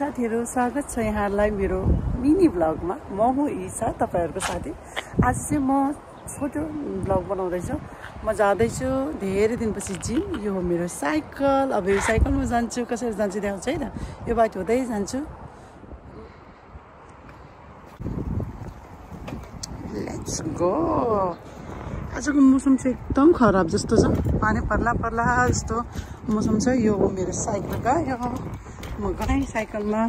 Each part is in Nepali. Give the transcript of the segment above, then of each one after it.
साथीहरु स्वागत छ यहाँहरुलाई मेरो मिनी भ्लगमा। म हो ईशा, तपाईहरुको साथी। आज चाहिँ म छोटो भ्लग बनाउँदै छु। म जाँदै छु धेरै दिनपछि जिम। यो हो मेरो साइकल। अब यो साइकलमा जान्छु, कसरी जान्छु देखाउँछु है त। यो बाटो हुँदै जान्छु। Let's go. आजको मौसम चाहिँ एकदम खराब जस्तो छ। पानी पर्ला पर्ला जस्तो मौसम छ। यो हो मेरो साइकल गयो। म गएँ साइकलमा।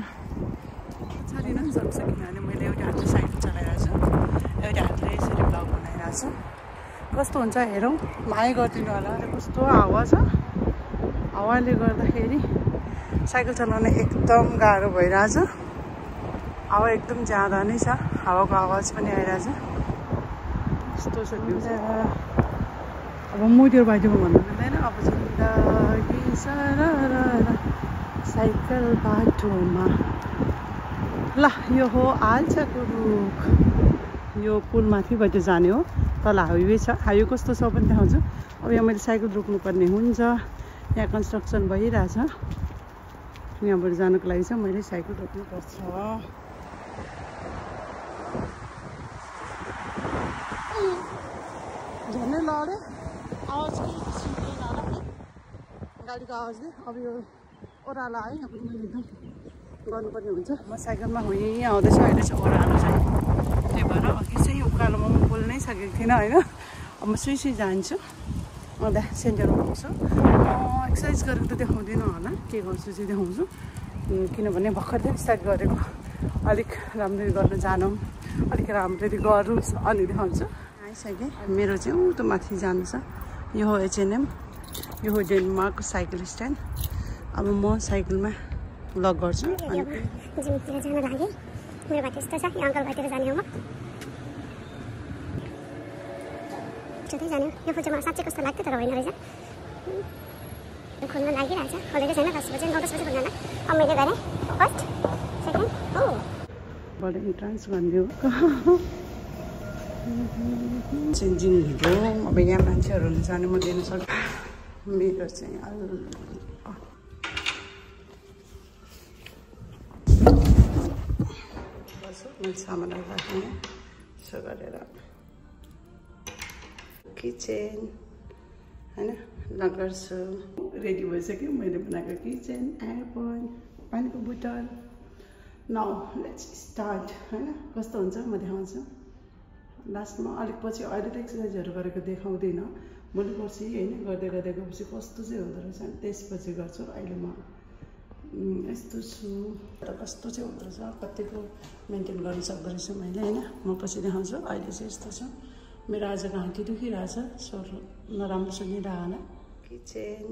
पछाडि नै सक्छ किनभने मैले एउटा हातले साइकल चलाइरहेको छु, एउटा हातले यसरी भ्लग बनाइरहेको छु। कस्तो हुन्छ हेरौँ। माया गरिदिनु होला। कस्तो हावा छ। हावाले गर्दाखेरि साइकल चलाउन एकदम गाह्रो भइरहेछ। हावा एकदम ज्यादा नै छ। हावाको आवाज पनि आइरहेछ। यस्तो छ त्यो चाहिँ। अब मोटर बाटोमा भन्नु मिल्दैन। अब जिन्दगी सरर साइकल बाटोमा। ल यो हो आल्चाको रुख। यो पुल माथिबाट जाने हो। तल हाइवे छ। हाइवे कस्तो छ पनि देखाउँछु। अब यहाँ मैले साइकल रोक्नुपर्ने हुन्छ। यहाँ कन्स्ट्रक्सन भइरहेछ। यहाँबाट जानुको लागि चाहिँ मैले साइकल रोक्नुपर्छ। झन्डै लड्यो। आवाज गाडीको आवाजले। अब यो ओह्रालो आयो। अब मैले एकदम गर्नुपर्ने हुन्छ। म साइकलमा हुँ आउँदैछु। अहिले चाहिँ ओह्रालो चाहिँ त्यही भएर अघि चाहिँ उकालोमा म बोल्नै सकेको थिइनँ होइन। अब म सुई जान्छु। अन्त सेन्टरमा पुग्छु। एक्सर्साइज गरेको त देखाउँदिनँ होला। के गर्छु चाहिँ देखाउँछु। किनभने भर्खर स्टार्ट गरेको। अलिक राम्ररी गर्न जानौँ, अलिक राम्ररी गरौँ अनि देखाउँछु। आइसकेँ। मेरो चाहिँ उतो माथि जानु छ। यो हो H&M। यो हो डेनमार्कको साइकल स्ट्यान्ड। अब म साइकलमा भ्लग गर्छु। जिमतिर जान लागे। मेरो बाटो यस्तो छ। यहाँ अङ्कल बाटोतिर जाने हो म। छुट्टै जाने हो। यो फुल साँच्चै कस्तो लाग्थ्यो तर होइन रहेछ। खोल्न लागिरहेछ। खोलेको छैन। 10 बजे 9-10 बजे खोल्दैन। अब मैले गरेँ फर्स्ट सेकेन्ड हो। बडे इन्ट्रान्स भन्ने हो। Changing room. अब यहाँ मान्छेहरूले जाने म दिनु सक्छु। मेरो चाहिँ मैले सामानहरू राख्ने यसो गरेर। किचन होइन गर्छु। रेडी भइसक्यो मैले बनाएको किचन, एयर पोइन्ट, पानीको बोतल। नाउ लेट्स स्टार्ट होइन। कस्तो हुन्छ म देखाउँछु लास्टमा। अलिक पछि अहिले त एक्सर्साइजहरू गरेको देखाउँदिनँ। भोलि पर्सि होइन गर्दै गर्दै गएपछि कस्तो चाहिँ हुँदो रहेछ अनि त्यसपछि गर्छु। अहिले म यस्तो छु र कस्तो चाहिँ हुँदो रहेछ कतिको मेन्टेन गर्न सक्दो रहेछ मैले होइन। म पछि देखाउँछु। अहिले चाहिँ यस्तो छ। मेरो आज घाँटी दुखिरहेछ। स्वर नराम्रो सुनिरहेन। किचन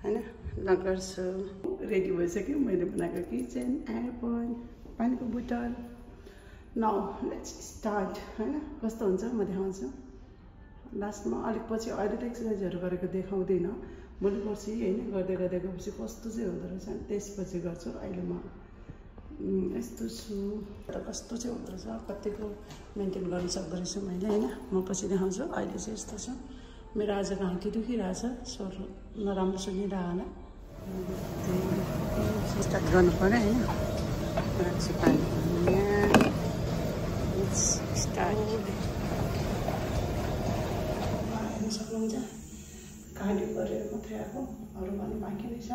होइन गर्छु। रेडी भइसक्यो मैले बनाएको किचन, एयर पोइन्ट, पानीको बोतल। नाउ लेट्स स्टार्ट होइन। कस्तो हुन्छ म देखाउँछु लास्टमा। अलिक पछि अहिले त एक्सर्साइजहरू गरेको देखाउँदिनँ। भोलि पर्सि होइन गर्दै गर्दै गएपछि कस्तो चाहिँ हुँदो रहेछ अनि त्यसपछि गर्छु। अहिले म यस्तो छु र कस्तो चाहिँ हुँदो रहेछ कतिको मेन्टेन गर्न सक्दो रहेछ मैले होइन। म पछि देखाउँछु। अहिले चाहिँ यस्तो छ। मेरो आज घाँटी दुखिरहेछ। स्वर नराम्रो सुनिरहेन। स्टार्ट गर्नु पऱ्यो होइन। राख्छु पानी स्टार्ट सक्नुहुन्छ। गाडी गरेर मात्रै आएको। अरू भन्नु बाँकी नै छ।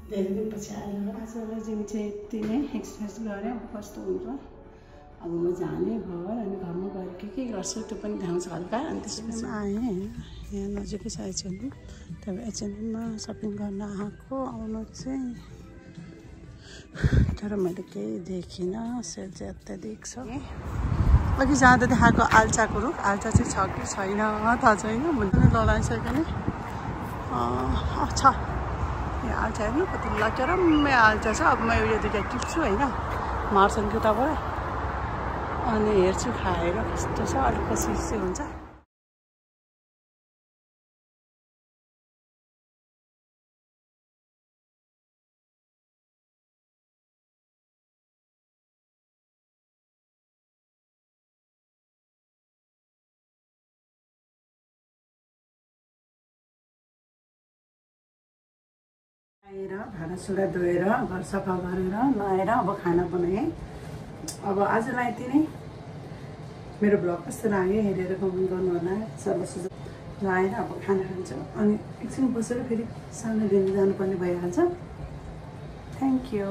धेरै दिनपछि आएर आजलाई जिम चाहिँ यति नै एक्सर्साइज गरेँ। अब कस्तो हुन्छ। अब म जाने घर अनि घरमा गएर के गर्छु त्यो पनि देखाउँछु हल्का। अनि त्यसपछि आएँ होइन। यहाँ नजिकै छ H&M। त्यहाँ H&Mमा सपिङ गर्न आएको। आउनु चाहिँ तर मैले केही देखिनँ। सेल चाहिँ अत्याधिक छ। अघि जाँदा देखाएको आल्चाको रुख। आल्चा चाहिँ छ कि छैन थाहा छैन। मैले लगाइसकेँ नि छ। यहाँ आल्चा हेर्नु कति लचरम्मै आल्चा छ। अब म एउटा दुइटा टिप्छु होइन। मार्छन् कि तपाईँ अनि हेर्छु खाएर कस्तो छ। अलिक पछि चाहिँ हुन्छ। आएर भाँडासुडा धोएर घर सफा गरेर नुहाएर अब खाना बनाएँ। अब आजलाई यति नै। मेरो भ्लग कस्तो लाग्यो हेरेर कमेन्ट गर्नु होला। सर्वसुझ लाएर अब खाना खान्छ अनि एकछिन बसेर फेरि सानो दिन जानुपर्ने भइहाल्छ। Thank you.